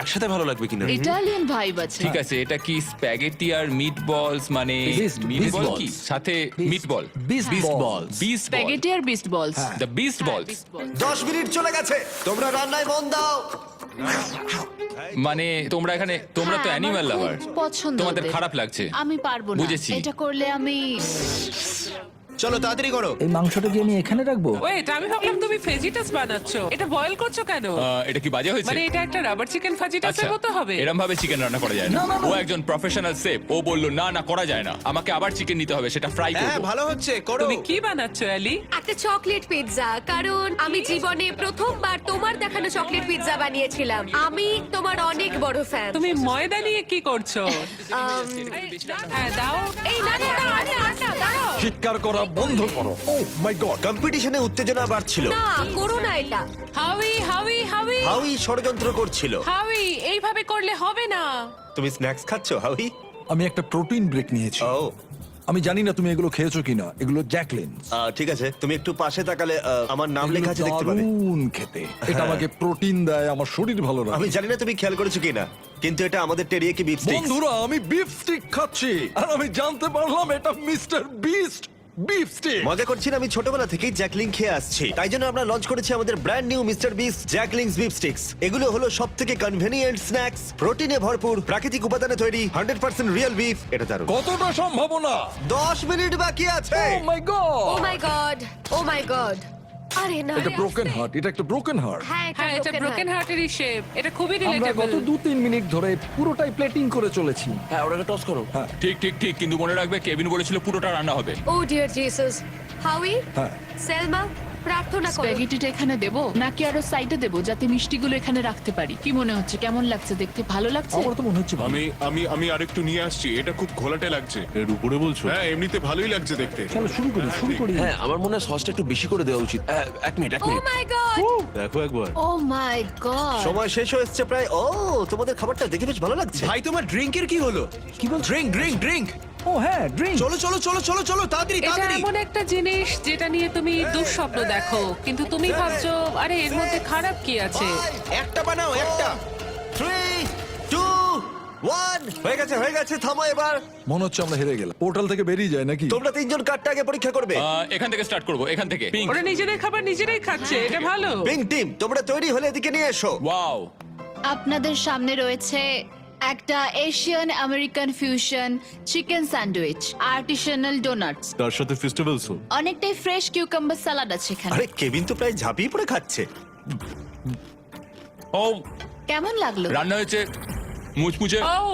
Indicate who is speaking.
Speaker 1: একসাথে ভালো লাগবে কিনা।
Speaker 2: ইটালিয়ান ভাইব আছে।
Speaker 3: ঠিক আছে, এটা কি স্প্যাগেটি আর মিটবলস মানে
Speaker 4: Beast
Speaker 3: মিটবল
Speaker 4: balls.
Speaker 3: কি সাথে মিটবল
Speaker 4: বিস্ট বল
Speaker 3: বিস্ট বল
Speaker 2: স্প্যাগেটি আর বিস্ট বলস।
Speaker 3: দ্য বিস্ট বলস
Speaker 5: 10 মিনিট চলে গেছে, তোমরা রান্নায় মন দাও।
Speaker 3: মানে তোমরা তো অ্যানিমাল লাভার,
Speaker 2: পছন্দ
Speaker 3: তোমাদের
Speaker 2: ওদের।
Speaker 3: খারাপ লাগছে।
Speaker 2: আমি পারবো না
Speaker 3: বুঝেছি।
Speaker 2: এটা করলে আমি
Speaker 5: চলো তাড়াতাড়ি করো।
Speaker 4: এই মাংসটা কি আমি এখানে রাখবো?
Speaker 6: ওয়েট, আমি ভাবলাম তুমি ফেজিটাস বানাচ্ছো। এটা বয়েল করছো কেন?
Speaker 3: এটা কি বাজে হয়েছে?
Speaker 6: মানে এটা একটা রাবার চিকেন ফাজিটাসের মতো হবে।
Speaker 3: এরকম ভাবে চিকেন রান্না করা যায় না। ও একজন প্রফেশনাল শেফ, ও বলল না করা যায় না, আমাকে আবার চিকেন নিতে হবে, সেটা ফ্রাই
Speaker 5: হ্যাঁ
Speaker 3: করব।
Speaker 5: ভালো হচ্ছে, করো।
Speaker 6: তুমি কি বানাচ্ছো অ্যালি?
Speaker 7: একটা চকলেট পিৎজা, কারণ আমি জীবনে প্রথমবার তোমার দেখানো চকলেট পিৎজা বানিয়েছিলাম। আমি তোমার অনেক বড় ফ্যান।
Speaker 6: তুমি ময়দা নিয়ে কি করছো? হ্যাঁ দাও।
Speaker 7: এই না না না, আরে আটা দাও
Speaker 5: চিৎকার করা বন্ধ করো। ও মাই গড, কম্পিটিশনে উত্তেজনা বাড়ছিল।
Speaker 7: না, করো না এটা।
Speaker 6: হাউই হাউই হাউই
Speaker 5: হাউই ষড়যন্ত্র করছিল।
Speaker 6: হাউই, এইভাবে করলে হবে না।
Speaker 5: তুমি স্ন্যাক্স খাচ্ছো হাউই?
Speaker 8: আমি একটা প্রোটিন ব্রেক নিয়েছি।
Speaker 5: ও
Speaker 8: আমি জানি না তুমি এগুলো খেয়েছো কিনা, এগুলো জ্যাকলিন।
Speaker 5: ঠিক আছে, তুমি একটু পাশে তাকালে আমার নাম লেখা আছে দেখতে পাবে।
Speaker 8: দারুণ খেতে, এটা আমাকে প্রোটিন দেয়, আমার শরীর ভালো
Speaker 5: আমি
Speaker 8: রাখে।
Speaker 5: জানি না তুমি খেয়াল করেছো কিনা, কিন্তু এটা আমাদের টেরিয়াকি বিফ স্টিক।
Speaker 8: বন্ধুরা, আমি বিফ স্টিক খাচ্ছি আর আমি জানতে পারলাম এটা মিস্টার বিস্ট বিফ স্টিক।
Speaker 5: মজা করছি না, আমি ছোটবেলা থেকেই জ্যাকলিং খেয়ে আসছি, তাই জন্য আমরা লঞ্চ করেছি আমাদের brand new mister beast Jack Link's beef sticks. এগুলো হলো সবথেকে কনভেনিয়েন্ট স্ন্যাক্স, প্রোটিনে ভরপুর, প্রাকৃতিক উপাদানে তৈরি, 100% রিয়েল বিফ। এটা দারুণ।
Speaker 8: কতটা সম্ভাবনা?
Speaker 5: 10 মিনিট বাকি আছে।
Speaker 8: ও মাই গড,
Speaker 7: ও মাই গড, ও মাই গড। আরে না,
Speaker 8: এটা ব্রোকেন হার্ট, এটা একটা ব্রোকেন হার্ট।
Speaker 7: হ্যাঁ
Speaker 6: হ্যাঁ, এটা ব্রোকেন হার্টেরই শেপ। এটা খুবই
Speaker 4: আমরা
Speaker 6: রিলেটেবল।
Speaker 4: গত 2-3 মিনিট ধরে পুরোটাই প্লেটিং করে চলেছি।
Speaker 8: হ্যাঁ, ওটাকে টস করো। হ্যাঁ
Speaker 3: ঠিক কিন্তু মনে রাখবে কেভিন বলেছিল পুরোটা রান্না হবে।
Speaker 7: ও ডিয়ার জিসাস। হাউই,
Speaker 8: হ্যাঁ।
Speaker 7: সেলমা, প্রার্থনা করো।
Speaker 2: স্প্যাগেটিটা এখানে দেবো নাকি আরো সাইডে দেবো, যাতে মিষ্টিগুলো এখানে রাখতে পারি? কি মনে হচ্ছে, কেমন লাগছে দেখতে? ভালো লাগছে?
Speaker 8: আমার তো মনে হচ্ছে ভালো।
Speaker 9: আমি আরেকটু নিয়ে আসছি, এটা খুব ঘোলাটে লাগছে।
Speaker 1: এর উপরে বলছো?
Speaker 9: হ্যাঁ এমনিতে ভালোই লাগছে দেখতে।
Speaker 4: চলো শুরু করি।
Speaker 1: হ্যাঁ, আমার মনে হয় সসটা একটু বেশি করে দেওয়া উচিত। এক মিনিট
Speaker 7: ও মাই গড।
Speaker 1: দেখো একবার।
Speaker 2: ও মাই গড,
Speaker 5: সময় শেষ হয়েছে প্রায়। ও তোমাদের খাবারটা দেখে বেশ ভালো লাগছে।
Speaker 1: ভাই তোমার ড্রিঙ্কের কি হলো?
Speaker 4: কি বল?
Speaker 1: ড্রিঙ্ক।
Speaker 4: ও হ্যাঁ, ড্রিঙ্ক।
Speaker 1: চলো তাড়াতাড়ি
Speaker 6: এটা এমন একটা জিনিস যেটা নিয়ে তুমি দুঃস্বপ্ন দেখো, কিন্তু তুমি ভাবছো আরে এর মধ্যে খারাপ কি আছে।
Speaker 5: একটা বানাও, একটা। 3 2 1 হয়ে গেছে, থামো এবার।
Speaker 8: মনে হচ্ছে আমরা হেরে গেলাম। পোর্টাল থেকে বেরিয়ে যায় নাকি?
Speaker 5: তোমরা তিনজন কার্ডটা আগে পরীক্ষা করবে।
Speaker 3: এখান থেকে স্টার্ট করব, এখান থেকে। পিঙ্ক।
Speaker 6: ওরা নিজেদের খাবার নিজেরাই খাচ্ছে, এটা ভালো।
Speaker 5: পিঙ্ক টিম, তোমরা তৈরি হলে এদিকে নিয়ে এসো।
Speaker 3: ওয়াও,
Speaker 2: আপনাদের সামনে রয়েছে একটা Asian American fusion chicken sandwich, artisanal donuts,
Speaker 1: তার সাথে ফেস্টিভ্যালসও।
Speaker 2: অনেকটাই ফ্রেশ কিউকাম্বার সালাড আছে এখানে।
Speaker 5: আরে কেভিন তো প্রায় ঝাঁপিয়ে পড়ে খাচ্ছে।
Speaker 3: ও
Speaker 2: কেমন লাগলো?
Speaker 3: রান্না হয়েছে মুচমুচে।
Speaker 6: ও